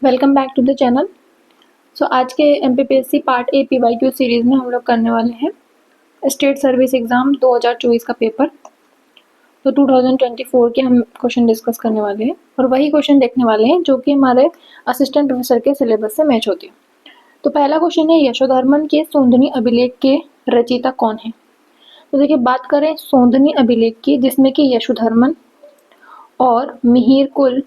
Welcome back to the channel. So आज के MPPSC part A PYQ series में हम लोग करने वाले हैं स्टेट सर्विस एग्ज़ाम 2024 का पेपर। तो 2024 के हम क्वेश्चन डिस्कस करने वाले हैं और वही क्वेश्चन देखने वाले हैं जो कि हमारे असिस्टेंट प्रोफेसर के सिलेबस से मैच होते हैं। तो पहला क्वेश्चन है, यशोधर्मन के सोंधनी अभिलेख के रचयिता कौन है? तो देखिए, बात करें सोंधनी अभिलेख की, जिसमें कि यशोधर्मन और मिहिर कुल।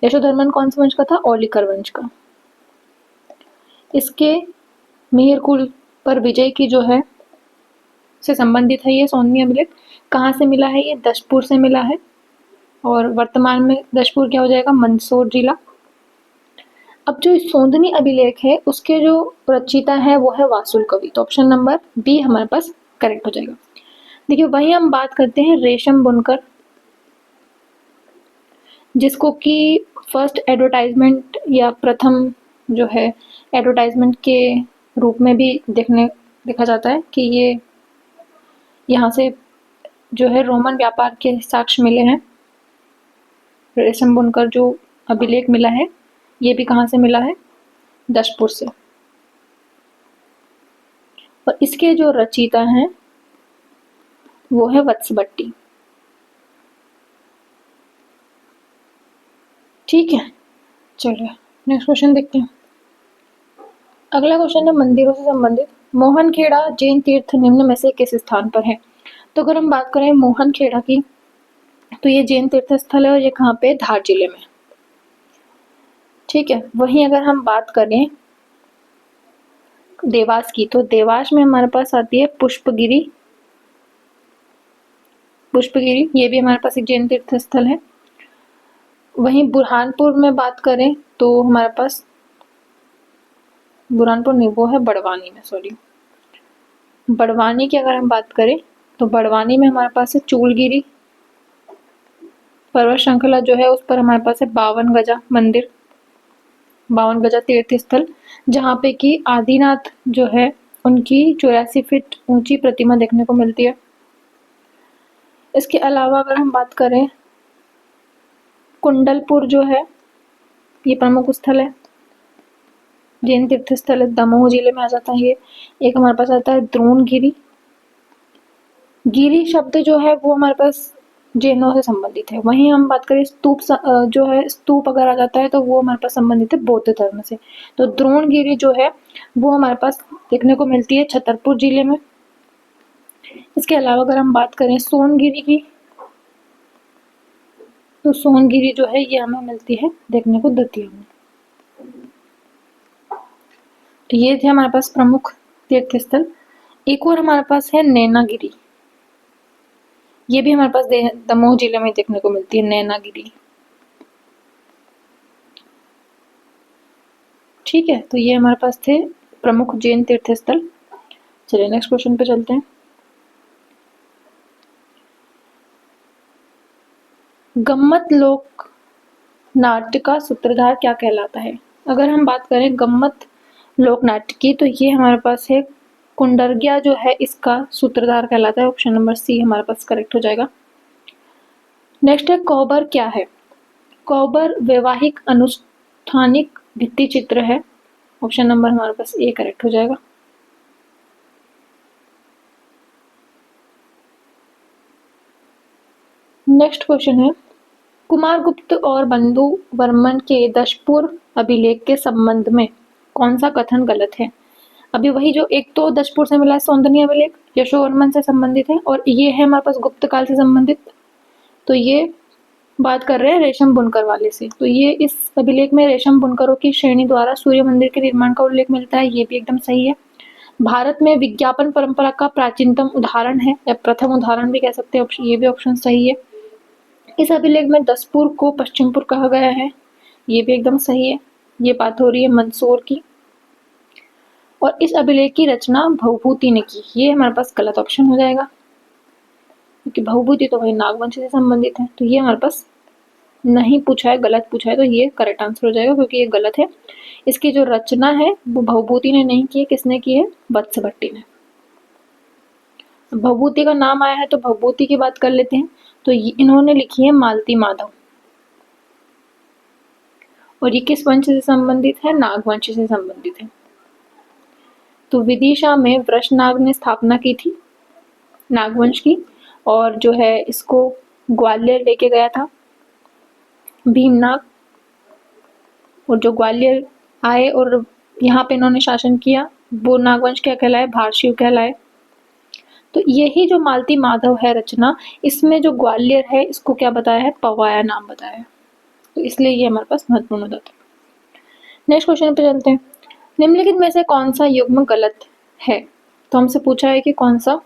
यशोधर्मन कौन से वंश का था? औलिकर वंश का। इसके मिहिर कुल पर विजय की जो है से संबंधित है ये सोंधनी अभिलेख। कहाँ से मिला है? ये दशपुर से मिला है और वर्तमान में दशपुर क्या हो जाएगा? मंदसौर जिला। अब जो सोंधनी अभिलेख है उसके जो रचयिता है वो है वासुल कवि। तो ऑप्शन नंबर बी हमारे पास करेक्ट हो जाएगा। देखिए, वही हम बात करते हैं रेशम बुनकर, जिसको कि फर्स्ट एडवर्टाइजमेंट या प्रथम जो है एडवर्टाइजमेंट के रूप में भी देखा जाता है कि ये यहाँ से जो है रोमन व्यापार के साक्ष्य मिले हैं। रेशम बुनकर जो अभिलेख मिला है ये भी कहाँ से मिला है? दशपुर से। और इसके जो रचयिता हैं वो है वत्सबट्टी। ठीक है, चलिए नेक्स्ट क्वेश्चन देखते हैं। अगला क्वेश्चन है मंदिरों से संबंधित। मोहनखेड़ा जैन तीर्थ निम्न में से किस स्थान पर है? तो अगर हम बात करें मोहनखेड़ा की, तो ये जैन तीर्थ स्थल है और ये कहाँ पे? धार जिले में। ठीक है, वहीं अगर हम बात करें देवास की, तो देवास में हमारे पास आती है पुष्पगिरी। ये भी हमारे पास एक जैन तीर्थ स्थल है। वहीं बुरहानपुर में बात करें तो हमारे पास बुरहानपुर नहीं, वो है बड़वानी में, सॉरी। बड़वानी की अगर हम बात करें तो बड़वानी में हमारे पास है चूलगिरी पर्वत श्रृंखला जो है, उस पर हमारे पास है 52 गजा मंदिर, 52 गजा तीर्थ स्थल, जहाँ पे कि आदिनाथ जो है उनकी 84 फीट ऊंची प्रतिमा देखने को मिलती है। इसके अलावा अगर हम बात करें कुंडलपुर जो है ये प्रमुख स्थल है, जैन तीर्थ स्थल है, दमोह जिले में आ जाता है ये। एक हमारे पास आता है द्रोणगिरी। गिरी शब्द जो है वो हमारे पास जैनों से संबंधित है। वहीं हम बात करें स्तूप जो है, स्तूप अगर आ जाता है तो वो हमारे पास संबंधित है बौद्ध धर्म से। तो द्रोणगिरी जो है वो हमारे पास देखने को मिलती है छतरपुर जिले में। इसके अलावा अगर हम बात करें सोनगिरी की, तो सोनगिरी जो है ये हमें मिलती है देखने को दतिया में। तो ये थे हमारे पास प्रमुख तीर्थ स्थल। एक और हमारे पास है नैनागिरी। ये भी हमारे पास दमोह जिले में देखने को मिलती है नैनागिरी। ठीक है, तो ये हमारे पास थे प्रमुख जैन तीर्थ स्थल। चलिए नेक्स्ट क्वेश्चन पे चलते हैं। गम्मत लोक नाट्य का सूत्रधार क्या कहलाता है? अगर हम बात करें गम्मत लोक नाट्य की, तो ये हमारे पास है कुंडरगिया जो है इसका सूत्रधार कहलाता है। ऑप्शन नंबर सी हमारे पास करेक्ट हो जाएगा। नेक्स्ट है कौबर क्या है? कौबर वैवाहिक अनुष्ठानिक भित्ति चित्र है। ऑप्शन नंबर हमारे पास ए करेक्ट हो जाएगा। नेक्स्ट क्वेश्चन है, कुमारगुप्त और बंधु वर्मन के दशपुर अभिलेख के संबंध में कौन सा कथन गलत है? अभी वही जो एक तो दशपुर से मिला है सौंदर्य अभिलेख, यशोवर्मन से संबंधित है, और ये है हमारे पास गुप्त काल से संबंधित। तो ये बात कर रहे हैं रेशम बुनकर वाले से। तो ये इस अभिलेख में रेशम बुनकरों की श्रेणी द्वारा सूर्य मंदिर के निर्माण का उल्लेख मिलता है, ये भी एकदम सही है। भारत में विज्ञापन परंपरा का प्राचीनतम उदाहरण है या प्रथम उदाहरण भी कह सकते हैं, ये भी ऑप्शन सही है। इस अभिलेख में दसपुर को पश्चिमपुर कहा गया है, ये भी एकदम सही है। ये बात हो रही है मंदसौर की। और इस अभिलेख की रचना भवभूति ने की, ये हमारे पास गलत ऑप्शन हो जाएगा, क्योंकि भवभूति तो वही नागवंश से संबंधित है। तो ये हमारे पास नहीं पूछा है, गलत पूछा है, तो ये करेक्ट आंसर हो जाएगा क्योंकि ये गलत है। इसकी जो रचना है वो भवभूति ने नहीं की है, किसने की है? वत्सभट्टी ने। भवभूति का नाम आया है तो भवभूति की बात कर लेते हैं। तो इन्होंने लिखी है मालती माधव। और ये किस वंश से संबंधित है? नाग वंश से संबंधित है। तो विदिशा में वृषनाग ने स्थापना की थी नागवंश की, और जो है इसको ग्वालियर लेके गया था भीमनाग, और जो ग्वालियर आए और यहाँ पे इन्होंने शासन किया वो नागवंश क्या कहलाए? भारशिव कहलाए। तो यही जो मालती माधव है रचना, इसमें जो ग्वालियर है इसको क्या बताया है? पवाया नाम बताया है। तो इसलिए ये हमारे पास महत्वपूर्ण होता है। नेक्स्ट क्वेश्चन पे चलते हैं। निम्नलिखित में से कौन सा युग्म गलत है? तो हमसे पूछा है कि कौन सा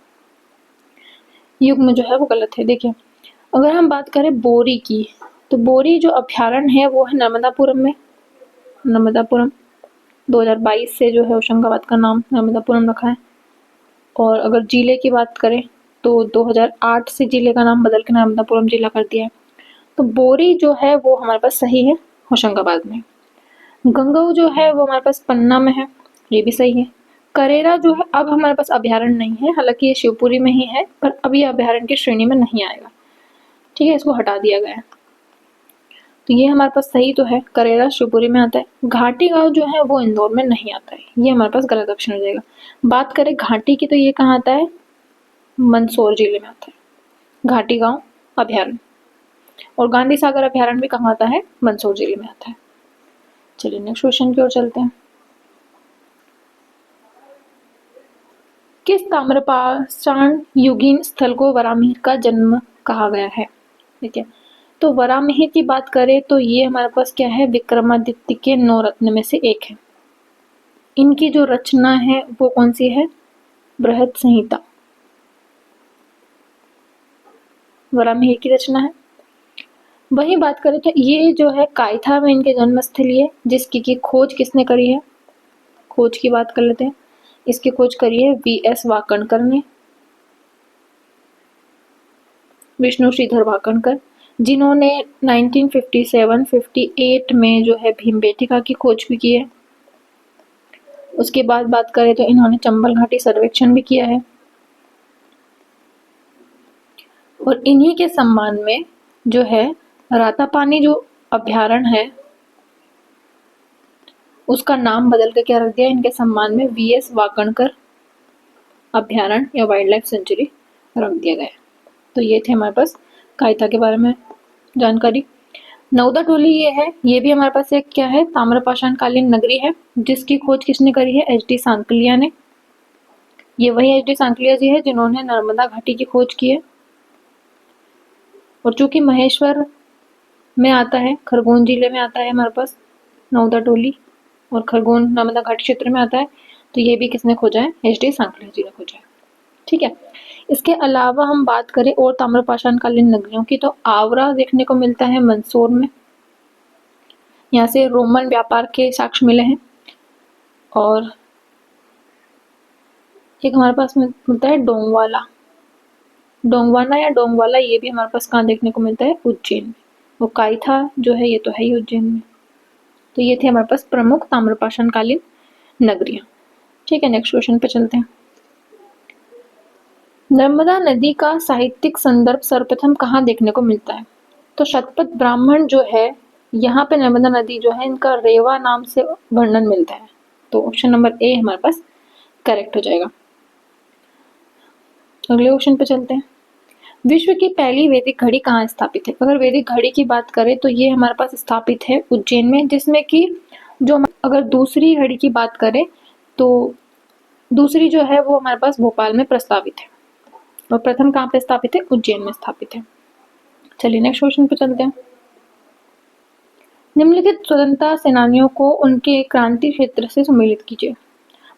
युग्म जो है वो गलत है। देखिए, अगर हम बात करें बोरी की, तो बोरी जो अभ्यारण्य है वो है नर्मदापुरम में। नर्मदापुरम 2022 से जो है होशंगाबाद का नाम नर्मदापुरम रखा है। और अगर जिले की बात करें तो 2008 से जिले का नाम बदल के नर्मदापुरम जिला कर दिया है। तो बोरी जो है वो हमारे पास सही है होशंगाबाद में। गंगऊ जो है वो हमारे पास पन्ना में है, ये भी सही है। करेरा जो है अब हमारे पास अभ्यारण्य नहीं है, हालांकि ये शिवपुरी में ही है, पर अब ये अभ्यारण्य की श्रेणी में नहीं आएगा। ठीक है, इसको हटा दिया गया है। तो ये हमारे पास सही तो है, करेरा शिवपुरी में आता है। घाटी गांव जो है वो इंदौर में नहीं आता है, ये हमारे पास गलत ऑप्शन हो जाएगा। बात करें घाटी की तो ये कहाँ आता है? मंदसौर जिले में आता है घाटी गांव अभ्यारण्य। और गांधी सागर अभ्यारण्य भी कहाँ आता है? मंदसौर जिले में आता है। चलिए नेक्स्ट क्वेश्चन की ओर चलते हैं। किस ताम्रपाषाण युगीन स्थल को वरामिहिर का जन्म कहा गया है? ठीक है, तो वरामिहिर की बात करें तो ये हमारे पास क्या है? विक्रमादित्य के 9 रत्न में से एक है। इनकी जो रचना है वो कौन सी है? बृहद संहिता वरामिहिर की रचना है। वही बात करें तो ये जो है कायथा में इनके जन्म स्थली है, जिसकी की खोज किसने करी है? खोज की बात कर लेते हैं। इसकी खोज करी है वी.एस. वाकणकर ने, विष्णु श्रीधर वाकणकर, जिन्होंने 1957-58 में जो है भीमबेटका की खोज भी की है। उसके बाद बात करें तो इन्होंने चंबल घाटी सर्वेक्षण भी किया है। और इन्हीं के सम्मान में जो है रातापानी जो अभ्यारण्य है उसका नाम बदल के क्या रख दिया? इनके सम्मान में वी.एस. वाकणकर अभ्यारण्य या वाइल्ड लाइफ सेंचुरी रख दिया गया। तो ये थे हमारे पास कायता के बारे में जानकारी। नौदा टोली ये भी हमारे पास एक क्या है? ताम्रपाषाण कालीन नगरी है, जिसकी खोज किसने करी है? एच.डी. सांकलिया ने। ये वही एच.डी. सांकलिया जी है जिन्होंने नर्मदा घाटी की खोज की है। और चूंकि महेश्वर में आता है, खरगोन जिले में आता है हमारे पास नौदा टोली, और खरगोन नर्मदा घाटी क्षेत्र में आता है, तो ये भी किसने खोजा है? एच.डी. सांकलिया जी ने खोजा है। ठीक है, इसके अलावा हम बात करें और ताम्रपाषाण कालीन नगरियों की, तो आवरा देखने को मिलता है मंदसौर में, यहाँ से रोमन व्यापार के साक्ष्य मिले हैं। और एक हमारे पास मिलता है डोंगवाला, डोंगवाना या डोंगवाला, ये भी हमारे पास कहाँ देखने को मिलता है? उज्जैन में। वो कायथा जो है ये तो है ही उज्जैन में। तो ये थे हमारे पास प्रमुख ताम्रपाषाण कालीन नगरियां। ठीक है, नेक्स्ट क्वेश्चन पे चलते हैं। नर्मदा नदी का साहित्यिक संदर्भ सर्वप्रथम कहाँ देखने को मिलता है? तो शतपथ ब्राह्मण जो है, यहाँ पे नर्मदा नदी जो है इनका रेवा नाम से वर्णन मिलता है। तो ऑप्शन नंबर ए हमारे पास करेक्ट हो जाएगा। अगले क्वेश्चन पे चलते हैं। विश्व की पहली वैदिक घड़ी कहाँ स्थापित है? अगर वैदिक घड़ी की बात करें तो ये हमारे पास स्थापित है उज्जैन में, जिसमें कि जो अगर दूसरी घड़ी की बात करें तो दूसरी जो है वो हमारे पास भोपाल में प्रस्तावित है, और प्रथम कहाँ पे स्थापित है? उज्जैन में स्थापित है। चलिए नेक्स्ट क्वेश्चन पे चलते हैं। निम्नलिखित स्वतंत्रता सेनानियों को उनके क्रांति क्षेत्र से सम्मिलित कीजिए।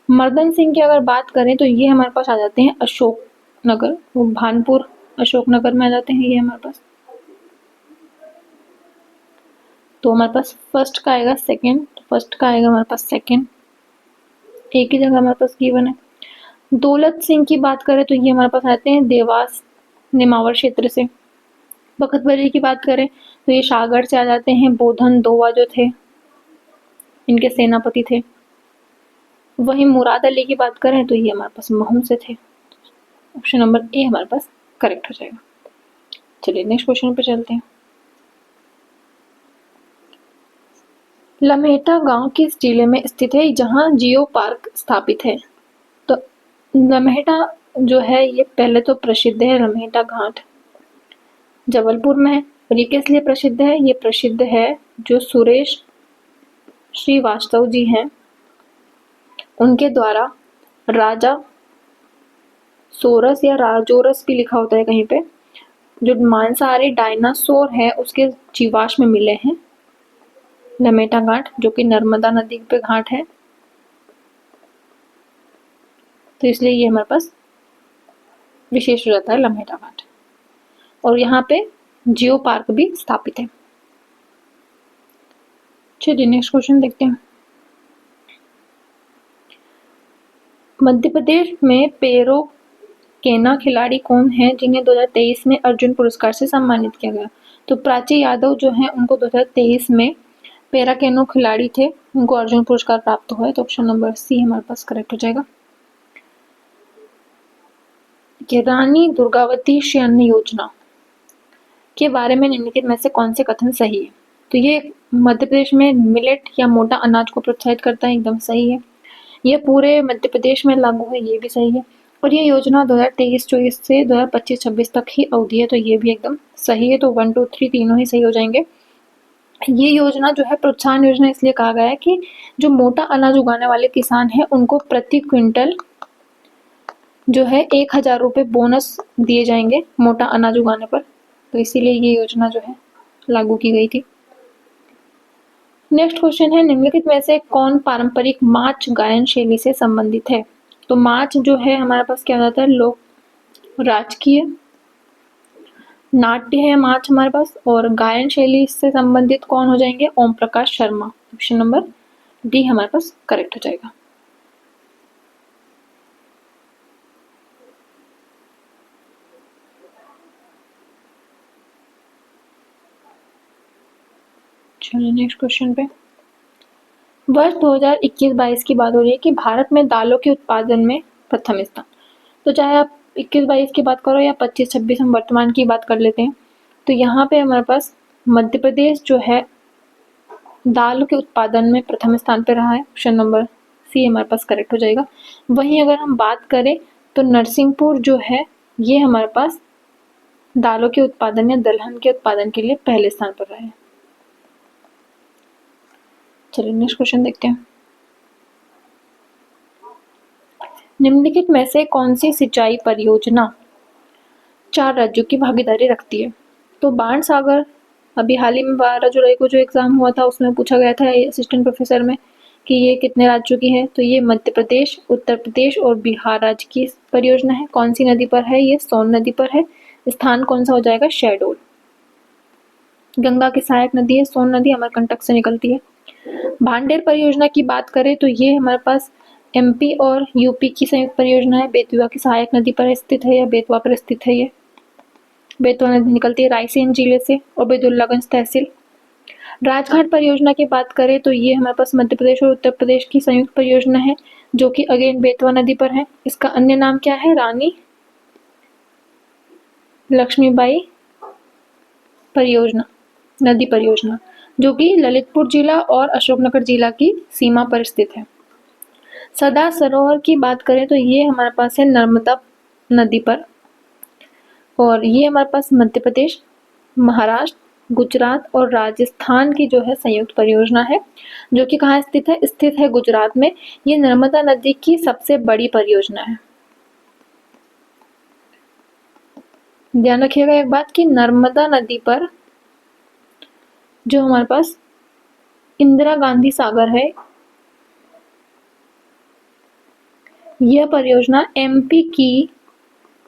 मर्दन सिंह की अगर बात करें तो ये हमारे पास आ जाते हैं अशोकनगर, वो भानपुर अशोकनगर में आ जाते हैं ये हमारे पास। तो हमारे पास फर्स्ट का आएगा सेकंड, फर्स्ट का आएगा हमारे पास सेकंड, एक ही जगह हमारे पास गिवन है। दौलत सिंह की बात करें तो ये हमारे पास आते हैं देवास नेमावर क्षेत्र से। बखतबली की बात करें तो ये सागर से आ जाते हैं, बोधन दोवा जो थे इनके सेनापति थे। वहीं मुराद अली की बात करें तो ये हमारे पास महू से थे। ऑप्शन नंबर ए हमारे पास करेक्ट हो जाएगा। चलिए नेक्स्ट क्वेश्चन पे चलते हैं। लम्हेटा गांव किस जिले में स्थित है जहां जियो पार्क स्थापित है? तो लम्हेटा जो है ये पहले तो प्रसिद्ध है, लम्हेटा घाट जबलपुर में है। और ये किस लिए प्रसिद्ध है? ये प्रसिद्ध है जो सुरेश श्रीवास्तव जी हैं उनके द्वारा राजा सोरस या राजोरस भी लिखा होता है कहीं पे, जो मांसाहारी डायनासोर है उसके जीवाश्म मिले हैं लमेटा घाट, जो कि नर्मदा नदी पे घाट है। तो इसलिए ये हमारे पास विशेष हो जाता है लमेटा घाट। और यहाँ पे जियो पार्क भी स्थापित है। चलिए नेक्स्ट क्वेश्चन देखते हैं। मध्य प्रदेश में पेरो केना खिलाड़ी कौन है जिन्हें 2023 में अर्जुन पुरस्कार से सम्मानित किया गया? तो प्राची यादव जो है उनको 2023 में पैरा केनो खिलाड़ी थे, उनको अर्जुन पुरस्कार प्राप्त हुआ है। तो ऑप्शन नंबर सी हमारे पास करेक्ट हो जाएगा। रानी दुर्गावती शयन योजना के बारे में निम्नलिखित में से कौन से कथन सही है? तो ये मध्य प्रदेश में मिलेट या मोटा अनाज को प्रोत्साहित करता है, एकदम सही है। ये पूरे मध्य प्रदेश में लागू है, ये भी सही है। और ये योजना 2023-24 से 2025-26 तक ही अवधि है, तो ये भी एकदम सही है। तो 1, 2, 3 तीनों ही सही हो जाएंगे। ये योजना जो है प्रोत्साहन योजना इसलिए कहा गया है कि जो मोटा अनाज उगाने वाले किसान हैं उनको प्रति क्विंटल जो है 1000 रुपये बोनस दिए जाएंगे मोटा अनाज उगाने पर। तो इसीलिए ये योजना जो है लागू की गई थी। नेक्स्ट क्वेश्चन है, निम्नलिखित में से कौन पारंपरिक माच गायन शैली से संबंधित है? तो माच जो है हमारे पास क्या होता है, लोक राजकीय नाट्य है माच हमारे पास। और गायन शैली से संबंधित कौन हो जाएंगे? Om Prakash Sharma. Option number D हमारे पास करेक्ट हो जाएगा। चलिए नेक्स्ट क्वेश्चन पे। वर्ष 2021-22 की बात हो रही है कि भारत में दालों के उत्पादन में प्रथम स्थान। तो चाहे आप 21-22 की बात करो या 25-26 हम वर्तमान की बात कर लेते हैं, तो यहाँ पे हमारे पास मध्य प्रदेश जो है दाल के उत्पादन में प्रथम स्थान पे रहा है। ऑप्शन नंबर सी हमारे पास करेक्ट हो जाएगा। वहीं अगर हम बात करें तो नरसिंहपुर जो है ये हमारे पास दालों के उत्पादन या दलहन के उत्पादन के लिए पहले स्थान पर रहा है। चलिए नेक्स्ट क्वेश्चन देखते हैं। निम्नलिखित में से कौन सी सिंचाई परियोजना 4 राज्यों की भागीदारी रखती है? तो बाण सागर अभी हाल ही में 12 जुलाई को जो एग्जाम हुआ था उसमें पूछा गया था असिस्टेंट प्रोफेसर में कि ये कितने राज्यों की है। तो ये मध्य प्रदेश, उत्तर प्रदेश और बिहार राज्य की परियोजना है। कौन सी नदी पर है? ये सोन नदी पर है। स्थान कौन सा हो जाएगा? शहडोल। गंगा की सहायक नदी है सोन नदी, अमरकंटक से निकलती है। भांडेर परियोजना की बात करें तो ये हमारे पास एमपी और यूपी की संयुक्त परियोजना है। बेतवा की सहायक नदी पर स्थित है या बेतवा पर स्थित है। ये बेतवा नदी निकलती है रायसेन जिले से और बेदुल्लागंज तहसील। राजघाट परियोजना की बात करें तो ये हमारे पास मध्य प्रदेश और उत्तर प्रदेश की संयुक्त परियोजना है जो कि अगेन बेतवा नदी पर है। इसका अन्य नाम क्या है? रानी लक्ष्मीबाई परियोजना, नदी परियोजना, जो कि ललितपुर जिला और अशोकनगर जिला की सीमा पर स्थित है। सरदार सरोवर की बात करें तो ये हमारे पास है नर्मदा नदी पर और ये हमारे पास मध्य प्रदेश, महाराष्ट्र, गुजरात और राजस्थान की जो है संयुक्त परियोजना है जो कि कहाँ स्थित है? स्थित है गुजरात में। ये नर्मदा नदी की सबसे बड़ी परियोजना है। ध्यान रखिएगा एक बात कि नर्मदा नदी पर जो हमारे पास इंदिरा गांधी सागर है, यह परियोजना एमपी की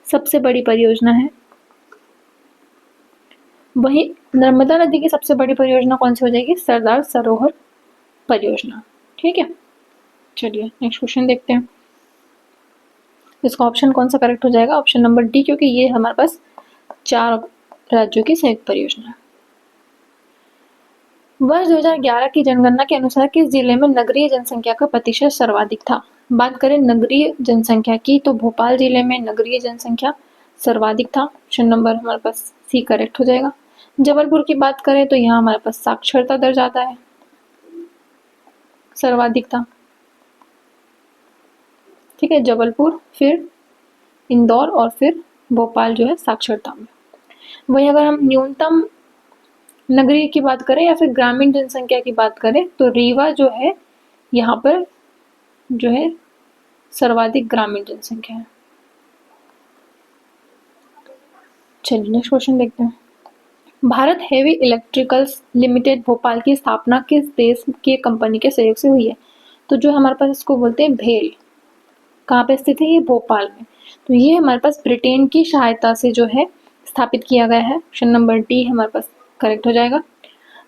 सबसे बड़ी परियोजना है। वहीं नर्मदा नदी की सबसे बड़ी परियोजना कौन सी हो जाएगी? सरदार सरोवर परियोजना। ठीक है, चलिए नेक्स्ट क्वेश्चन देखते हैं। इसका ऑप्शन कौन सा करेक्ट हो जाएगा? ऑप्शन नंबर डी, क्योंकि ये हमारे पास 4 राज्यों की संयुक्त परियोजना है। वर्ष 2011 की जनगणना के अनुसार किस जिले में नगरीय जनसंख्या का प्रतिशत सर्वाधिक था? बात करें नगरीय जनसंख्या की तो भोपाल जिले में नगरीय जनसंख्या सर्वाधिक था। ऑप्शन नंबर हमारे पास सी करेक्ट हो जाएगा। जबलपुर की बात करें तो यहाँ हमारे पास साक्षरता दर ज़्यादा है। सर्वाधिक था, ठीक है, जबलपुर, फिर इंदौर और फिर भोपाल जो है साक्षरता में। वहीं अगर हम न्यूनतम नगरीय की बात करें या फिर ग्रामीण जनसंख्या की बात करें तो रीवा जो है यहाँ पर जो है सर्वाधिक ग्रामीण जनसंख्या है। चलिए नेक्स्ट क्वेश्चन देखते हैं। Bharat heavy electricals limited Bhopal की स्थापना किस देश की कंपनी के सहयोग से हुई है? तो जो हमारे पास इसको बोलते हैं भेल, कहाँ पे स्थित है ये? भोपाल में। तो ये हमारे पास ब्रिटेन की सहायता से जो है स्थापित किया गया है। ऑप्शन नंबर डी हमारे पास करेक्ट हो जाएगा।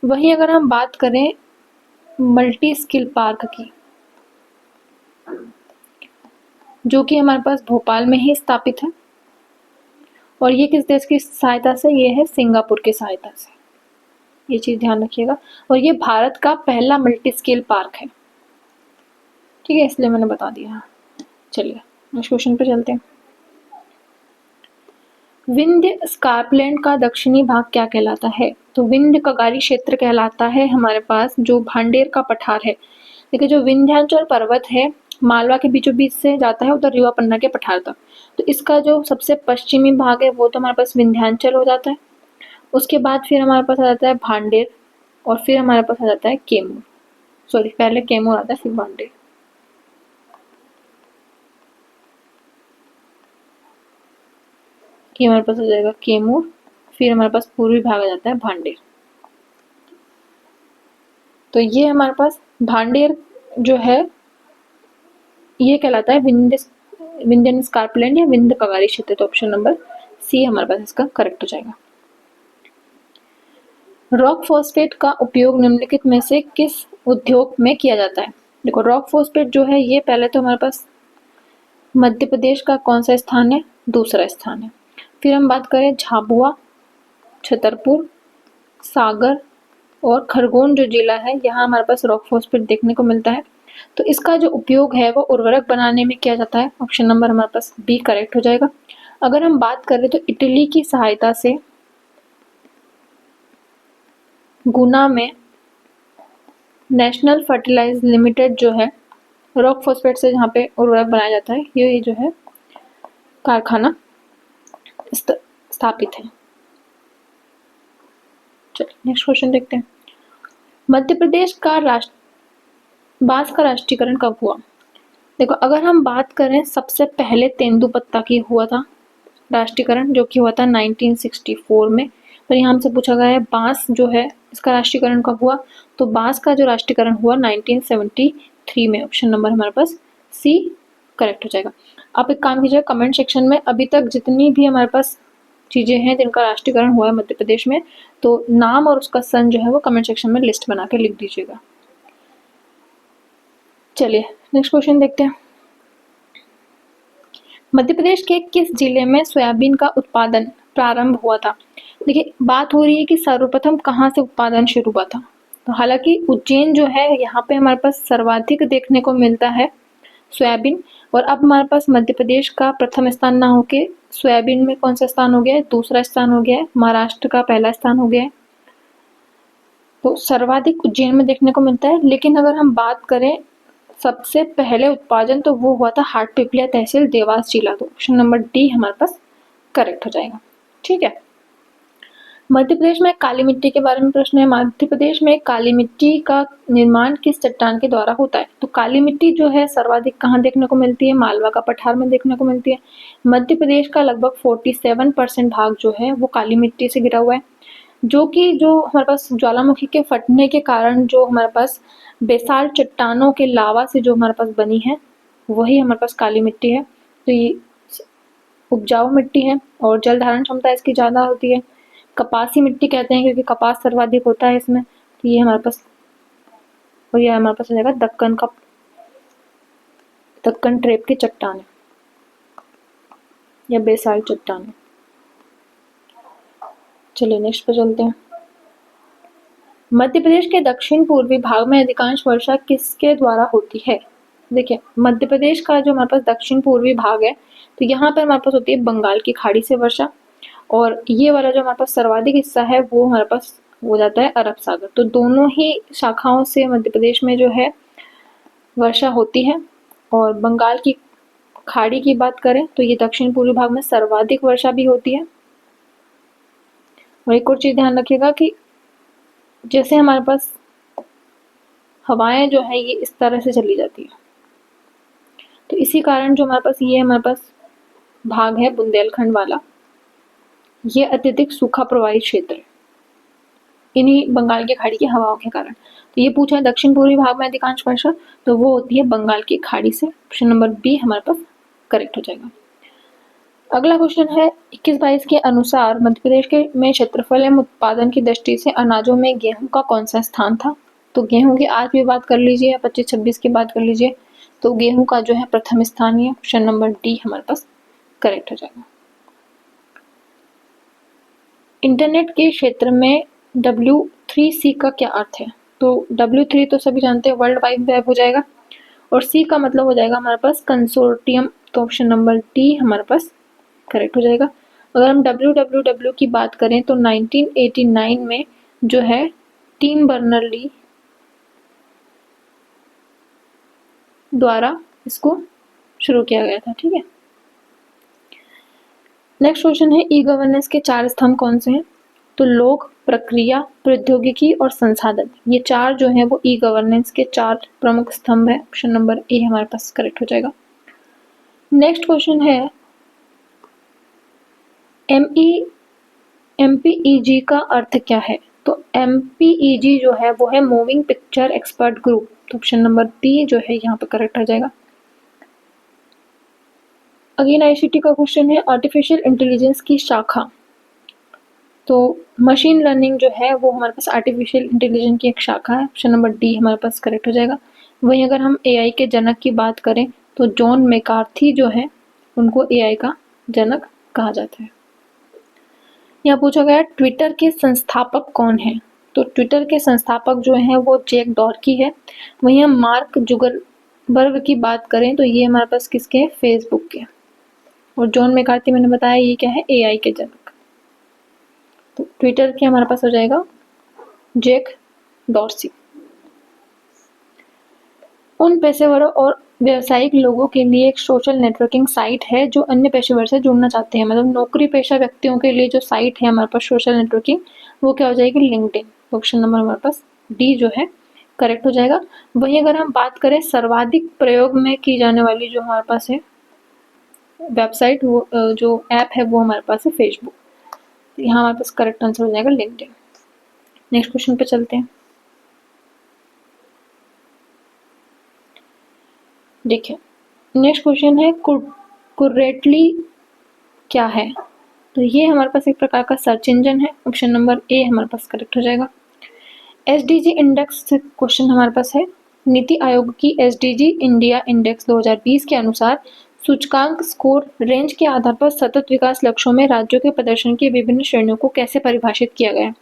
वहीं अगर हम बात करें मल्टी स्किल पार्क की, जो कि हमारे पास भोपाल में ही स्थापित है, और ये किस देश की सहायता से? ये है सिंगापुर की सहायता से, ये चीज ध्यान रखिएगा। और ये भारत का पहला मल्टी स्किल पार्क है, ठीक है, इसलिए मैंने बता दिया। चलिए नेक्स्ट क्वेश्चन पे चलते हैं। विंध्य स्कार्पलैंड का दक्षिणी भाग क्या कहलाता है? तो विंध्य कगारी क्षेत्र कहलाता है हमारे पास जो भांडेर का पठार है। देखिए जो विंध्याचल पर्वत है मालवा के बीचों बीच से जाता है उधर रीवा पन्ना के पठार तक, तो इसका जो सबसे पश्चिमी भाग है वो तो हमारे पास विंध्याचल हो जाता है। उसके बाद फिर हमारे पास आ जाता है भांडेर, और फिर हमारे पास आ जाता है कैमूर। सॉरी, पहले कैमूर आता है फिर भांडेर। कि हमारे पास आ जाएगा कैमूर, फिर हमारे पास पूर्वी भाग आ जाता है भांडेर। तो ये हमारे पास भांडेर जो है ये कहलाता है विंध्यन स्कार्पलैंड या विंध्य कगारी क्षेत्र। तो ऑप्शन नंबर सी हमारे पास इसका करेक्ट हो जाएगा। रॉक फॉस्फेट का उपयोग निम्नलिखित में से किस उद्योग में किया जाता है? देखो रॉक फॉस्फेट जो है ये पहले तो हमारे पास मध्य प्रदेश का कौन सा स्थान है? दूसरा स्थान है। फिर हम बात करें झाबुआ, छतरपुर, सागर और खरगोन जो जिला है यहाँ हमारे पास रॉक फॉस्फेट देखने को मिलता है। तो इसका जो उपयोग है वो उर्वरक बनाने में किया जाता है। ऑप्शन नंबर हमारे पास बी करेक्ट हो जाएगा। अगर हम बात करें तो इटली की सहायता से गुना में नेशनल फर्टिलाइज लिमिटेड जो है रॉक फॉस्फेट से जहाँ पे उर्वरक बनाया जाता है ये जो है कारखाना स्थापित है। चलिए नेक्स्ट क्वेश्चन देखते हैं। मध्य प्रदेश का बांस का राष्ट्रीयकरण कब हुआ? देखो अगर हम बात करें सबसे पहले तेंदुपत्ता की हुआ था राष्ट्रीयकरण, जो कि हुआ था 1964 में। पर यहाँ हमसे पूछा गया है बांस जो है इसका राष्ट्रीयकरण कब हुआ? तो बांस का जो राष्ट्रीयकरण हुआ 1973 में। ऑप्शन नंबर हमारे पास सी करेक्ट हो जाएगा। आप एक काम कीजिए, कमेंट सेक्शन में अभी तक जितनी भी हमारे पास चीजें हैं जिनका राष्ट्रीयकरण हुआ है मध्य प्रदेश में, तो नाम और उसका सन जो है वो कमेंट सेक्शन में लिस्ट बना के लिख दीजिएगा। चलिए नेक्स्ट क्वेश्चन देखते हैं। मध्य प्रदेश के किस जिले में सोयाबीन का उत्पादन प्रारंभ हुआ था? देखिए बात हो रही है कि सर्वप्रथम कहाँ से उत्पादन शुरू हुआ था। तो हालांकि उज्जैन जो है यहाँ पे हमारे पास सर्वाधिक देखने को मिलता है सोयाबीन, और अब हमारे पास मध्य प्रदेश का प्रथम स्थान ना होके सोयाबीन में कौन सा स्थान हो गया है? दूसरा स्थान हो गया है। महाराष्ट्र का पहला स्थान हो गया है। तो सर्वाधिक उज्जैन में देखने को मिलता है। लेकिन अगर हम बात करें सबसे पहले उत्पादन तो वो हुआ था हाटपिपलिया तहसील देवास जिला। तो ऑप्शन नंबर डी हमारे पास करेक्ट हो जाएगा। ठीक है। मध्य प्रदेश में काली मिट्टी के बारे में प्रश्न है। मध्य प्रदेश में काली मिट्टी का निर्माण किस चट्टान के द्वारा होता है? तो काली मिट्टी जो है सर्वाधिक कहाँ देखने को मिलती है? मालवा का पठार में देखने को मिलती है। मध्य प्रदेश का लगभग 47% भाग जो है वो काली मिट्टी से घिरा हुआ है, जो हमारे पास ज्वालामुखी के फटने के कारण जो हमारे पास बेसाल्ट चट्टानों के लावा से जो हमारे पास बनी है वही हमारे पास काली मिट्टी है। तो ये उपजाऊ मिट्टी है और जल धारण क्षमता इसकी ज़्यादा होती है। कपासी मिट्टी कहते हैं क्योंकि कपास सर्वाधिक होता है इसमें। तो ये हमारे पास आ जाएगा दक्कन ट्रेप की चट्टान या बेसाल्ट चट्टान। चलिए नेक्स्ट पे चलते हैं। मध्य प्रदेश के दक्षिण पूर्वी भाग में अधिकांश वर्षा किसके द्वारा होती है? देखिए मध्य प्रदेश का जो हमारे पास दक्षिण पूर्वी भाग है तो यहाँ पर हमारे पास होती है बंगाल की खाड़ी से वर्षा, और ये वाला जो हमारे पास सर्वाधिक हिस्सा है वो हमारे पास हो जाता है अरब सागर। तो दोनों ही शाखाओं से मध्य प्रदेश में जो है वर्षा होती है। और बंगाल की खाड़ी की बात करें तो ये दक्षिण पूर्वी भाग में सर्वाधिक वर्षा भी होती है। और एक और चीज़ ध्यान रखिएगा कि जैसे हमारे पास हवाएं जो है ये इस तरह से चली जाती है, तो इसी कारण जो हमारे पास भाग है बुंदेलखंड वाला, ये अत्यधिक सूखा प्रभावित क्षेत्र है इन्हीं बंगाल की खाड़ी की हवाओं के कारण। तो ये पूछा है दक्षिण पूर्वी भाग में अधिकांश वर्षा, तो वो होती है बंगाल की खाड़ी से। ऑप्शन नंबर बी हमारे पास करेक्ट हो जाएगा। अगला क्वेश्चन है 21-22 के अनुसार मध्य प्रदेश के में क्षेत्रफल एवं उत्पादन की दृष्टि से अनाजों में गेहूं का कौन सा स्थान था। तो गेहूं की आज भी बात कर लीजिए या 25-26 की बात कर लीजिए, तो गेहूं का जो है प्रथम स्थान ही है। ऑप्शन नंबर डी हमारे पास करेक्ट हो जाएगा। इंटरनेट के क्षेत्र में W3C का क्या अर्थ है। तो W3 तो सभी जानते हैं वर्ल्ड वाइड वेब हो जाएगा, और C का मतलब हो जाएगा हमारे पास कंसोर्टियम। तो ऑप्शन नंबर डी हमारे पास करेक्ट हो जाएगा। अगर हम WWW की बात करें तो 1989 में जो है टीम बर्नर्ली द्वारा इसको शुरू किया गया था। ठीक है, नेक्स्ट क्वेश्चन है ई गवर्नेंस के 4 स्तंभ कौन से हैं। तो लोक, प्रक्रिया, प्रौद्योगिकी और संसाधन, ये 4 जो है वो ई गवर्नेंस के 4 प्रमुख स्तंभ है। ऑप्शन नंबर ए हमारे पास करेक्ट हो जाएगा। नेक्स्ट क्वेश्चन है MPEG का अर्थ क्या है। तो MPEG जो है वो है मूविंग पिक्चर एक्सपर्ट ग्रुप। तो ऑप्शन नंबर बी जो है यहाँ पे करेक्ट हो जाएगा। अगेन ICT का क्वेश्चन है आर्टिफिशियल इंटेलिजेंस की शाखा। तो मशीन लर्निंग जो है वो हमारे पास आर्टिफिशियल इंटेलिजेंस की एक शाखा है। ऑप्शन नंबर डी हमारे पास करेक्ट हो जाएगा। वहीं अगर हम AI के जनक की बात करें तो जॉन मैकार्थी जो है उनको AI का जनक कहा जाता है। यहाँ पूछा गया ट्विटर के संस्थापक कौन है। तो ट्विटर के संस्थापक जो हैं वो जैक डॉर्की है। वहीं हम मार्क जुकरबर्ग की बात करें तो ये हमारे पास किसके हैं, फेसबुक के। और जॉन मैकार्थी मैंने बताया ये क्या है, AI के जनक। तो ट्विटर के हमारे पास हो जाएगा जैक डॉर्सी। उन पेशेवरों और व्यावसायिक लोगों के लिए एक सोशल नेटवर्किंग साइट है जो अन्य पेशेवर से जुड़ना चाहते हैं। मतलब नौकरी पेशा व्यक्तियों के लिए जो साइट है हमारे पास सोशल नेटवर्किंग, वो क्या हो जाएगी, लिंक्डइन। ऑप्शन नंबर हमारे पास डी जो है करेक्ट हो जाएगा। वहीं अगर हम बात करें सर्वाधिक प्रयोग में की जाने वाली जो हमारे पास है वेबसाइट, वो जो ऐप है वो हमारे पास है फेसबुक। यहाँ हमारे पास करेक्ट आंसर हो जाएगा लिंक्डइन। नेक्स्ट क्वेश्चन पे चलते हैं। देखिए नेक्स्ट क्वेश्चन है कुरेटली क्या है। तो ये हमारे पास एक प्रकार का सर्च इंजन है। ऑप्शन नंबर ए हमारे पास करेक्ट हो जाएगा। SDG इंडेक्स से क्वेश्चन हमारे पास है नीति आयोग की SDG इंडिया इंडेक्स 2020 के अनुसार सूचकांक स्कोर रेंज के आधार पर सतत विकास लक्ष्यों में राज्यों के प्रदर्शन की विभिन्न श्रेणियों को कैसे परिभाषित किया गया है।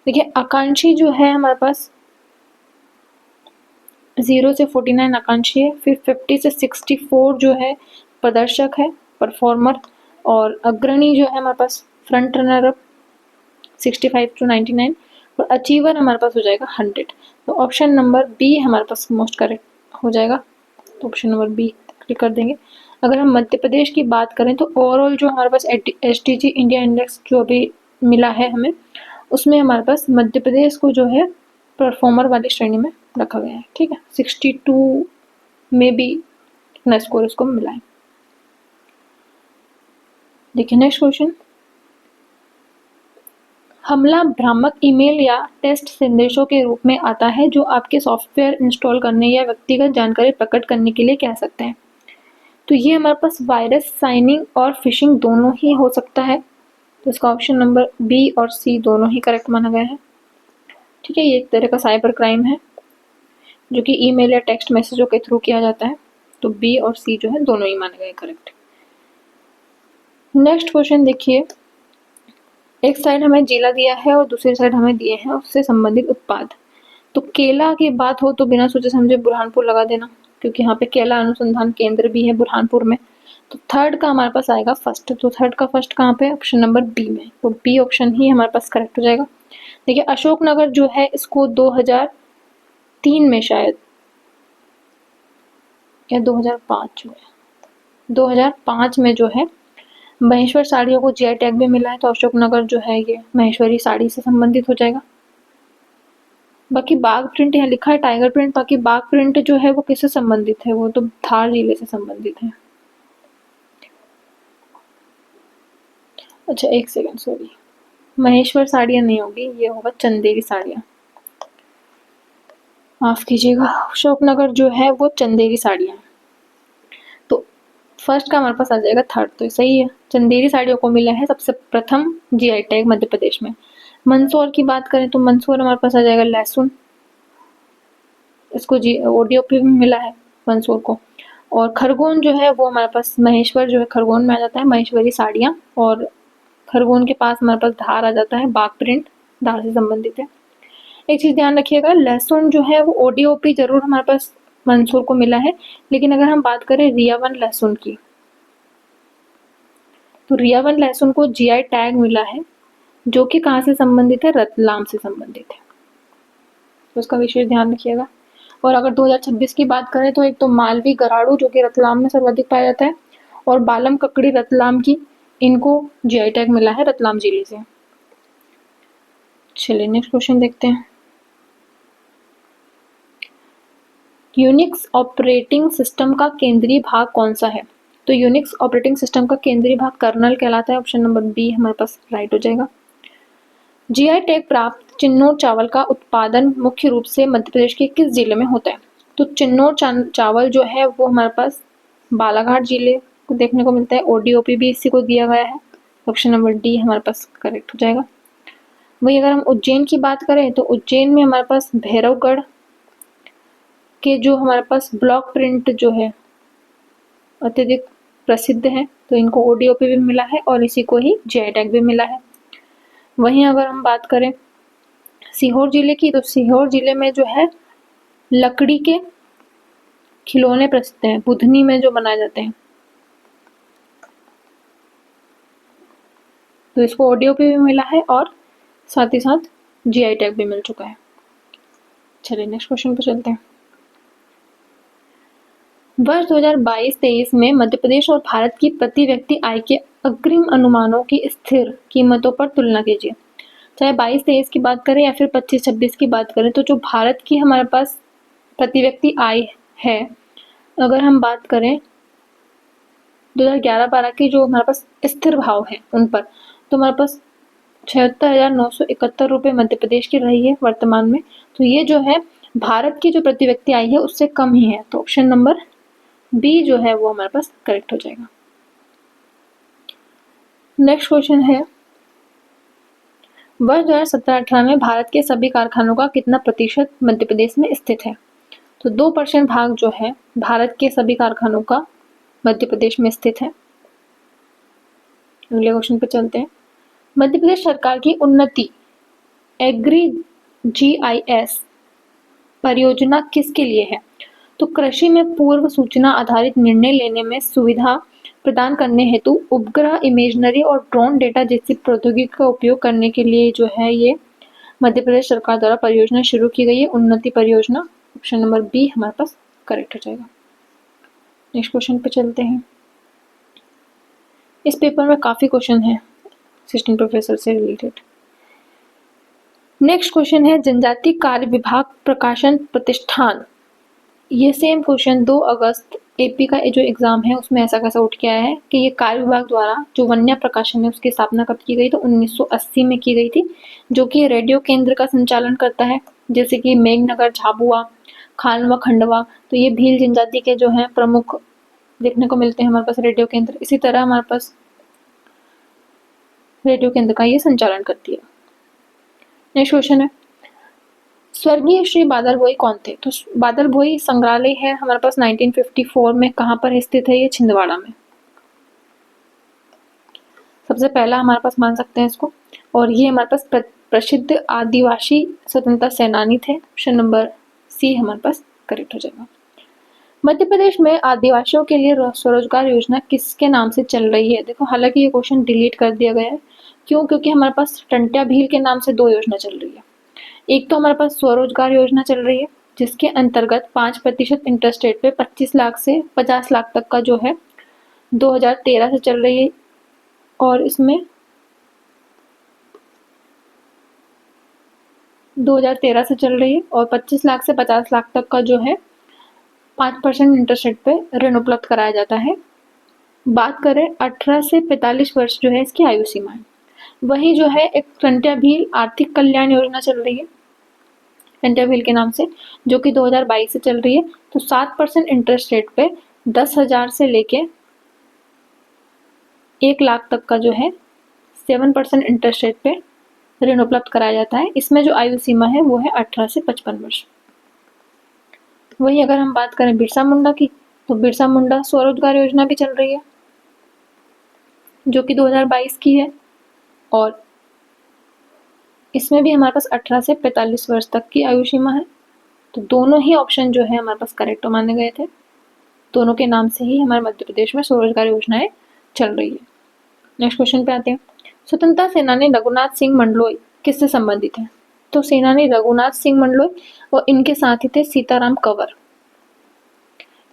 देखिए आकांक्षी जो है हमारे पास 0 से 49 आकांक्षी है, फिर 50 से 64 जो है प्रदर्शक है, परफॉर्मर, और अग्रणी जो है हमारे पास फ्रंट रनर अप 65 to 99, और अचीवर हमारे पास हो जाएगा 100। तो ऑप्शन नंबर बी हमारे पास मोस्ट करेक्ट हो जाएगा। तो ऑप्शन नंबर बी क्लिक कर देंगे। अगर हम मध्य प्रदेश की बात करें तो ओवरऑल जो हमारे पास SDG इंडिया इंडेक्स जो अभी मिला है हमें, उसमें हमारे पास मध्य प्रदेश को जो है परफॉर्मर वाली श्रेणी में रखा गया है। ठीक है, 62 में भी इतना स्कोर उसको मिला है। देखिए नेक्स्ट क्वेश्चन, हमला भ्रामक ईमेल या टेक्स्ट संदेशों के रूप में आता है जो आपके सॉफ्टवेयर इंस्टॉल करने या व्यक्तिगत जानकारी प्रकट करने के लिए कह सकते हैं। तो ये हमारे पास वायरस, साइनिंग और फिशिंग दोनों ही हो सकता है। तो इसका ऑप्शन नंबर बी और सी दोनों ही करेक्ट माना गया है। ठीक है, ये एक तरह का साइबर क्राइम है जो कि ईमेल या टेक्स्ट मैसेजों के थ्रू किया जाता है। तो बी और सी जो है दोनों ही माने गए करेक्ट। नेक्स्ट क्वेश्चन देखिए, एक साइड हमें जिला दिया है और दूसरी साइड हमें दिए हैं उससे संबंधित उत्पाद। तो केला की बात हो तो बिना सोचे समझे बुरहानपुर लगा देना, क्योंकि यहाँ पे केला अनुसंधान केंद्र भी है बुरहानपुर में। तो थर्ड का हमारे पास आएगा फर्स्ट। तो थर्ड का फर्स्ट कहाँ पे, ऑप्शन नंबर बी में। तो बी ऑप्शन ही हमारे पास करेक्ट हो जाएगा। देखिए अशोकनगर जो है इसको 2003 में शायद या 2005 में, 2005 में जो है महेश्वर साड़ियों को जीआई टैग भी मिला है, तो अशोकनगर जो है ये महेश्वरी साड़ी से संबंधित हो जाएगा। बाकी बाघ प्रिंट यहाँ लिखा है टाइगर प्रिंट, बाकी बाघ प्रिंट जो है वो किससे संबंधित है, वो तो धार जिले से संबंधित है। अच्छा एक सेकंड, सॉरी, महेश्वर साड़ियाँ नहीं होगी, ये होगा चंदेरी साड़ियाँ, माफ कीजिएगा। अशोकनगर जो है वो चंदेरी साड़ियाँ, तो फर्स्ट का हमारे पास आ जाएगा, थर्ड तो सही है। चंदेरी साड़ियों को मिला है सबसे प्रथम जीआई टैग मध्य प्रदेश में। मंदसौर की बात करें तो मंदसौर हमारे पास आ जाएगा लहसुन, इसको ओडीओपी में मिला है मंदसौर को। और खरगोन जो है वो हमारे पास महेश्वर जो है खरगोन में आ जाता है, महेश्वरी साड़ियाँ, और खरगोन के पास हमारे पास धार आ जाता है, बाघ प्रिंट धार से संबंधित है। एक चीज ध्यान रखिएगा, लहसुन जो है वो ओडीओपी जरूर हमारे पास मंदसौर को मिला है, लेकिन अगर हम बात करें रियावन लहसुन की, तो रियावन लहसुन को जीआई टैग मिला है, जो कि कहाँ से संबंधित है, रतलाम से संबंधित है, तो उसका विशेष ध्यान रखिएगा। और अगर 2026 की बात करें तो एक तो मालवी गराड़ू जो कि रतलाम में सर्वाधिक पाया जाता है, और बालम ककड़ी रतलाम की, इनको जीआई टैग मिला है रतलाम जिले से। चलिए नेक्स्ट क्वेश्चन देखते हैं। यूनिक्स ऑपरेटिंग सिस्टम का केंद्रीय भाग कौन सा है? तो यूनिक्स ऑपरेटिंग सिस्टम का केंद्रीय भाग कर्नल कहलाता है, ऑप्शन नंबर बी हमारे पास राइट हो जाएगा। जीआई टैग प्राप्त चिन्नौर चावल का उत्पादन मुख्य रूप से मध्य प्रदेश के किस जिले में होता है? तो चिन्नौर चावल जो है वो हमारे पास बालाघाट जिले को देखने को मिलता है, ओडीओपी भी इसी को दिया गया है, ऑप्शन नंबर डी हमारे पास करेक्ट हो जाएगा। वही अगर हम उज्जैन की बात करें तो उज्जैन में हमारे पास भैरवगढ़ के जो हमारे पास ब्लॉक प्रिंट जो है अत्यधिक प्रसिद्ध है, तो इनको ओडीओपी भी मिला है और इसी को ही जीआई टैग भी मिला है। वहीं अगर हम बात करें सीहोर जिले की, तो सीहोर जिले में जो है लकड़ी के खिलौने प्रसिद्ध हैं, बुधनी में जो बनाए जाते हैं, तो इसको ओडीओपी भी मिला है और साथ ही साथ जीआई टैग भी मिल चुका है। चलिए नेक्स्ट क्वेश्चन पे चलते हैं। वर्ष 2022-23 में मध्य प्रदेश और भारत की प्रति व्यक्ति आय के अग्रिम अनुमानों की स्थिर कीमतों पर तुलना कीजिए। चाहे 22-23 की बात करें या फिर 25-26 की बात करें, तो जो भारत की हमारे पास प्रति व्यक्ति आय है, अगर हम बात करें 2011-12 के जो हमारे पास स्थिर भाव है उन पर, तो हमारे पास 76,971 रुपये मध्य प्रदेश की रही है वर्तमान में, तो ये जो है भारत की जो प्रति व्यक्ति आय है उससे कम ही है, तो ऑप्शन नंबर बी जो है वो हमारे पास करेक्ट हो जाएगा। नेक्स्ट क्वेश्चन है, वर्ष 2017-18 में भारत के सभी कारखानों का कितना प्रतिशत मध्य प्रदेश में स्थित है? तो 2% भाग जो है भारत के सभी कारखानों का मध्य प्रदेश में स्थित है। अगले क्वेश्चन पे चलते हैं। मध्य प्रदेश सरकार की उन्नति एग्री जीआईएस परियोजना किसके लिए है? तो कृषि में पूर्व सूचना आधारित निर्णय लेने में सुविधा प्रदान करने हेतु उपग्रह इमेजनरी और ड्रोन डेटा जैसी प्रौद्योगिकी का उपयोग करने के लिए जो है ये मध्य प्रदेश सरकार द्वारा परियोजना शुरू की गई है, उन्नति परियोजना, ऑप्शन नंबर बी हमारे पास करेक्ट हो जाएगा। नेक्स्ट क्वेश्चन पे चलते हैं। इस पेपर में काफी क्वेश्चन है असिस्टेंट प्रोफेसर से रिलेटेड। नेक्स्ट क्वेश्चन है, जनजाति कार्य विभाग प्रकाशन प्रतिष्ठान, ये सेम क्वेश्चन 2 अगस्त एपी का जो एग्जाम है उसमें ऐसा कैसा उठ के आया है कि ये कार्य विभाग द्वारा जो वन्य प्रकाशन है उसकी स्थापना कब की गई, तो 1980 में की गई थी, जो कि रेडियो केंद्र का संचालन करता है, जैसे कि मेघनगर, झाबुआ, खानवा, खंडवा, तो ये भील जनजाति के जो है प्रमुख देखने को मिलते हैं हमारे पास रेडियो केंद्र। इसी तरह हमारे पास रेडियो केंद्र का ये संचालन करती है। नेक्स्ट क्वेश्चन है, स्वर्गीय श्री बादल भोई कौन थे? तो बादल भोई संग्रहालय है हमारे पास 1954 में, कहाँ पर स्थित है ये? छिंदवाड़ा में। सबसे पहला हमारे पास मान सकते हैं इसको, और ये हमारे पास प्रसिद्ध आदिवासी स्वतंत्रता सेनानी थे, ऑप्शन नंबर सी हमारे पास करेक्ट हो जाएगा। मध्य प्रदेश में आदिवासियों के लिए स्वरोजगार योजना किसके नाम से चल रही है? देखो हालांकि ये क्वेश्चन डिलीट कर दिया गया है, क्यों? क्योंकि हमारे पास टंट्या भील के नाम से 2 योजना चल रही है। एक तो हमारे पास स्वरोजगार योजना चल रही है जिसके अंतर्गत 5% इंटरेस्ट रेट पे 25 लाख से 50 लाख तक का जो है 2013 से चल रही है, और इसमें 2013 से चल रही है, और 25 लाख से 50 लाख तक का जो है 5% इंटरेस्ट रेट पे ऋण उपलब्ध कराया जाता है। बात करें 18 से 45 वर्ष जो है इसकी आयु सीमा है। वही जो है एक टंट्या भील आर्थिक कल्याण योजना चल रही है टंट्या भील के नाम से, जो कि 2022 से चल रही है। तो 7% इंटरेस्ट रेट पे 10,000 से लेके 1 लाख तक का जो है 7% इंटरेस्ट रेट पे ऋण उपलब्ध कराया जाता है। इसमें जो आयु सीमा है वो है 18 से 55 वर्ष। वही अगर हम बात करें बिरसा मुंडा की, तो बिरसा मुंडा स्वरोजगार योजना भी चल रही है, जो कि 2022 की है, और इसमें भी हमारे पास 18 से 45 वर्ष तक की आयु सीमा है। तो दोनों ही ऑप्शन जो है हमारे पास करेक्ट माने गए थे। दोनों के नाम से ही हमारे मध्य प्रदेश में स्वरोजगार योजनाएं चल रही है। नेक्स्ट क्वेश्चन पे आते हैं। स्वतंत्रता सेनानी रघुनाथ सिंह मंडलोई किससे संबंधित है? तो सेनानी रघुनाथ सिंह मंडलोई और इनके साथी थे सीताराम कंवर।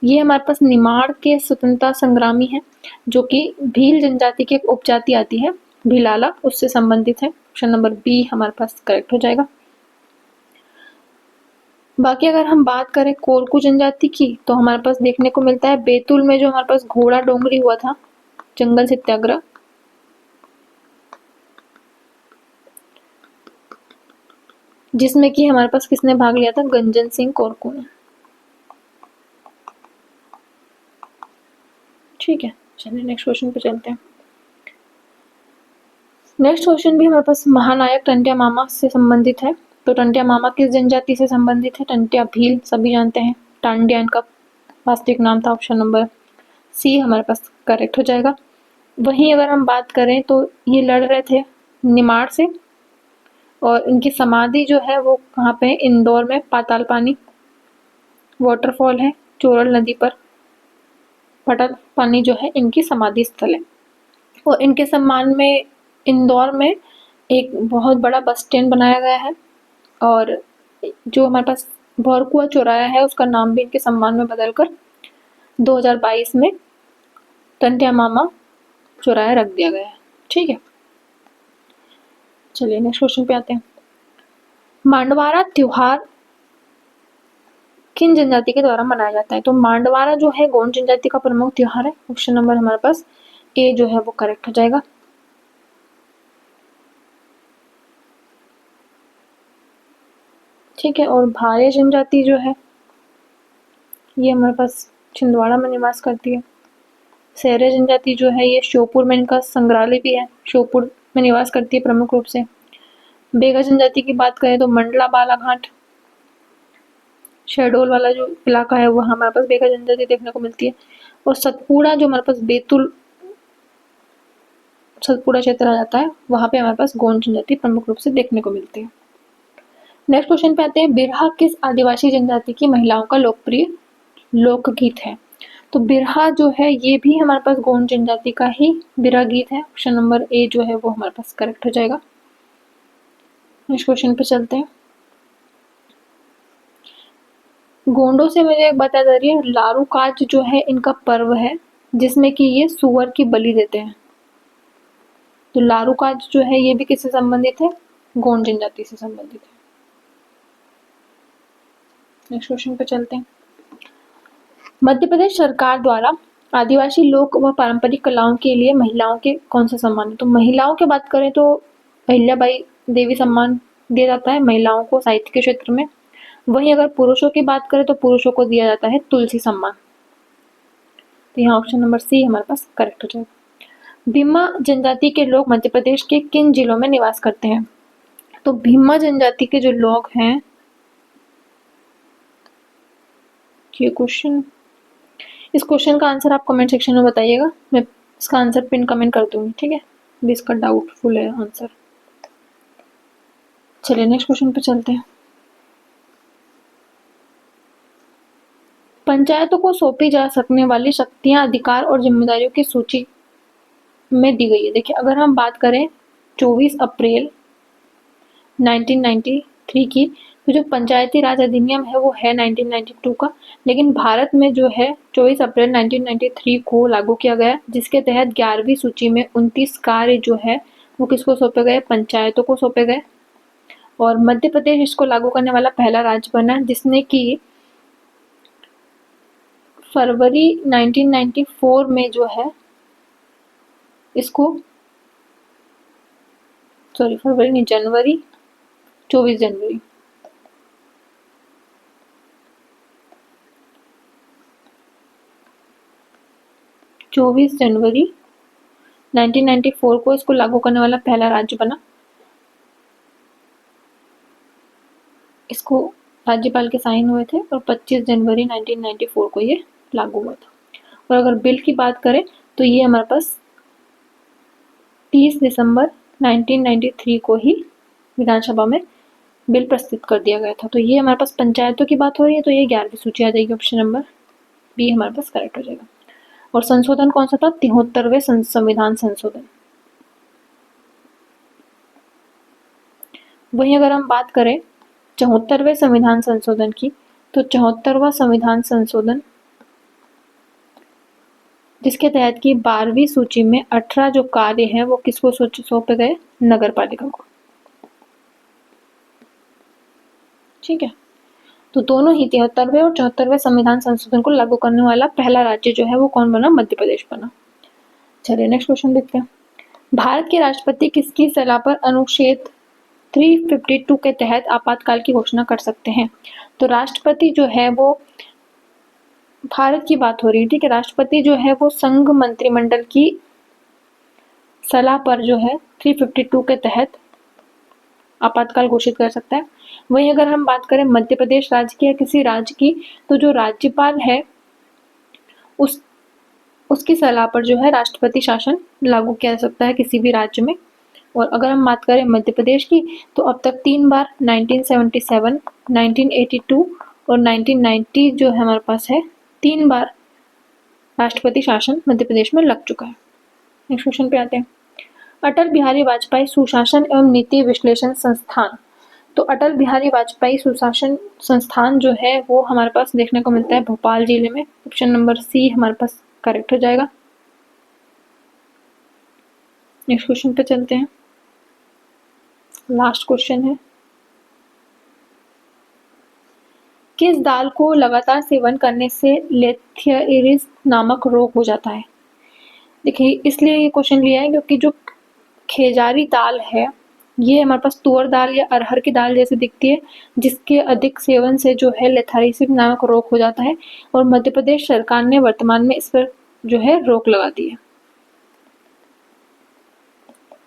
ये हमारे पास निमाड़ के स्वतंत्रता संग्रामी हैं, जो कि भील जनजाति की एक उपजाति आती है भीलाला, उससे संबंधित है। ऑप्शन नंबर बी हमारे पास करेक्ट हो जाएगा। बाकी अगर हम बात करें कोलकू जनजाति की, तो हमारे पास देखने को मिलता है बैतूल में जो हमारे पास घोड़ा डोंगरी हुआ था, जंगल सत्याग्रह, जिसमें कि हमारे पास किसने भाग लिया था? गंजन सिंह कोरकू ने। ठीक है, चलिए नेक्स्ट क्वेश्चन पे चलते हैं। नेक्स्ट क्वेश्चन भी हमारे पास महानायक टंट्या मामा से संबंधित है। तो टंट्या मामा किस जनजाति से संबंधित है? टंट्या भील, सभी जानते हैं। टांडिया इनका वास्तविक नाम था। ऑप्शन नंबर सी हमारे पास करेक्ट हो जाएगा। वहीं अगर हम बात करें तो ये लड़ रहे थे निमाड़ से, और इनकी समाधि जो है वो कहाँ पे है? इंदौर में पाताल पानी वाटरफॉल है, चोरल नदी पर पाताल पानी जो है इनकी समाधि स्थल है। और इनके सम्मान में इंदौर में एक बहुत बड़ा बस स्टैंड बनाया गया है, और जो हमारे पास भौरकुआ चौराहा है उसका नाम भी इनके सम्मान में बदलकर 2022 में टंट्या मामा चौराहा रख दिया गया है। ठीक है, चलिए नेक्स्ट क्वेश्चन पे आते हैं। मांडवारा त्योहार किन जनजाति के द्वारा मनाया जाता है? तो मांडवारा जो है गोंड जनजाति का प्रमुख त्योहार है। ऑप्शन नंबर हमारे पास ए जो है वो करेक्ट हो जाएगा। ठीक है, और भारे जनजाति जो है ये हमारे पास छिंदवाड़ा में निवास करती है। सहरे जनजाति जो है ये श्योपुर में, इनका संग्रहालय भी है, श्योपुर में निवास करती है प्रमुख रूप से। बेगा जनजाति की बात करें तो मंडला बालाघाट शहडोल वाला जो इलाका है वहाँ हमारे पास बेगा जनजाति देखने को मिलती है। और सतपुड़ा जो हमारे पास बैतूल सतपुड़ा क्षेत्र आ जाता है, वहाँ पे हमारे पास गोंड जनजाति प्रमुख रूप से देखने को मिलती है। नेक्स्ट क्वेश्चन पे आते हैं। बिरहा किस आदिवासी जनजाति की महिलाओं का लोकप्रिय लोकगीत है? तो बिरहा जो है ये भी हमारे पास गोंड जनजाति का ही बिरहा गीत है। ऑप्शन नंबर ए जो है वो हमारे पास करेक्ट हो जाएगा। नेक्स्ट क्वेश्चन पे चलते हैं। गोंडों से मुझे एक बता जा रही है, लारू काज जो है इनका पर्व है जिसमें कि ये सुअर की बलि देते हैं। तो लारू काज जो है ये भी किससे संबंधित है? गोंड जनजाति से संबंधित है। नेक्स्ट क्वेश्चन पे चलते हैं। मध्य प्रदेश सरकार द्वारा आदिवासी लोक व पारंपरिक कलाओं के लिए महिलाओं के कौन सा सम्मान है? तो महिलाओं की बात करें तो अहिल्याबाई देवी सम्मान दिया जाता है महिलाओं को साहित्य के क्षेत्र में। वहीं अगर पुरुषों की बात करें तो पुरुषों को दिया जाता है तुलसी सम्मान। तो यहाँ ऑप्शन नंबर सी हमारे पास करेक्ट हो जाएगा। भीमा जनजाति के लोग मध्य प्रदेश के किन जिलों में निवास करते हैं? तो भीमा जनजाति के जो लोग हैं, ये क्वेश्चन, इस क्वेश्चन का आंसर आप कमेंट सेक्शन में बताइएगा, मैं इसका आंसर पिन कमेंट कर दूंगी। ठीक है, भी इसका डाउटफुल है आंसर। चलिए नेक्स्ट क्वेश्चन पे चलते हैं। पंचायतों को सौंपी जा सकने वाली शक्तियां, अधिकार और जिम्मेदारियों की सूची में दी गई है। देखिए अगर हम बात करें 24 अप्रैल 1993 की, तो जो पंचायती राज अधिनियम है वो है 1992 का, लेकिन भारत में जो है 24 अप्रैल 1993 को लागू किया गया, जिसके तहत 11वीं सूची में 29 कार्य जो है वो किसको सौंपे गए, पंचायतों को सौंपे गए। और मध्य प्रदेश इसको लागू करने वाला पहला राज्य बना, जिसने कि फरवरी 1994 में जो है इसको, सॉरी फरवरी नहीं, जनवरी, 24 जनवरी 1994 को इसको लागू करने वाला पहला राज्य बना। इसको राज्यपाल के साइन हुए थे और 25 जनवरी 1994 को ये लागू हुआ था। और अगर बिल की बात करें तो ये हमारे पास 30 दिसंबर 1993 को ही विधानसभा में बिल प्रस्तुत कर दिया गया था। तो ये हमारे पास पंचायतों की बात हो रही है, तो ये 11वीं सूची आ जाएगी, ऑप्शन नंबर बी हमारे पास करेक्ट हो जाएगा। और संशोधन कौन सा था, 73वें संविधान संशोधन। वहीं अगर हम बात करें 74वें संविधान संशोधन की, तो 74वां संविधान संशोधन जिसके तहत की 12वीं सूची में 18 जो कार्य हैं वो किसको सौंपे गए, नगर पालिका को। ठीक है, तो दोनों ही 73वें और 74वें संविधान संशोधन को लागू करने वाला पहला राज्य जो है वो कौन बना, मध्य प्रदेश बना। चलिए नेक्स्ट क्वेश्चन देखते हैं। भारत के राष्ट्रपति किसकी सलाह पर अनुच्छेद 352 के तहत आपातकाल की घोषणा कर सकते हैं? तो राष्ट्रपति जो है वो, भारत की बात हो रही है, ठीक है, राष्ट्रपति जो है वो संघ मंत्रिमंडल की सलाह पर जो है 352 के तहत आपातकाल घोषित कर सकता है। वहीं अगर हम बात करें मध्य प्रदेश राज्य की या किसी राज्य की, तो जो राज्यपाल है उसकी सलाह पर जो है राष्ट्रपति शासन लागू किया जा सकता है किसी भी राज्य में। और अगर हम बात करें मध्य प्रदेश की, तो अब तक 3 बार 1977, 1982 और 1990 जो है हमारे पास है, 3 बार राष्ट्रपति शासन मध्य प्रदेश में लग चुका है। नेक्स्ट क्वेश्चन पे आते हैं। अटल बिहारी वाजपेयी सुशासन एवं नीति विश्लेषण संस्थान। तो अटल बिहारी वाजपेयी सुशासन संस्थान जो है वो हमारे पास देखने को मिलता है भोपाल जिले में, ऑप्शन नंबर सी हमारे पास करेक्ट हो जाएगा। नेक्स्ट क्वेश्चन पे चलते हैं, लास्ट क्वेश्चन है, किस दाल को लगातार सेवन करने से लेथियरिस नामक रोग हो जाता है? देखिए इसलिए ये क्वेश्चन लिया है क्योंकि जो खेजारी दाल है ये हमारे पास तुअर दाल या अरहर की दाल जैसे दिखती है, जिसके अधिक सेवन से जो है लेथारिसिस नामक रोग हो जाता है। और मध्य प्रदेश सरकार ने वर्तमान में इस पर जो है रोक लगा दी है।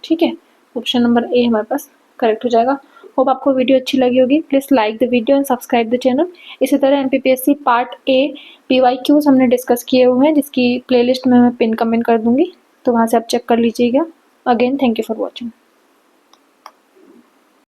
ठीक है, ऑप्शन नंबर ए हमारे पास करेक्ट हो जाएगा। होप आपको वीडियो अच्छी लगी होगी। Please like the video and subscribe the channel. इसी तरह एमपीपीएससी पार्ट ए PYQs हमने डिस्कस किए हुए हैं, जिसकी प्लेलिस्ट में मैं पिन कमेंट कर दूंगी, तो वहाँ से आप चेक कर लीजिएगा। Again thank you for watching.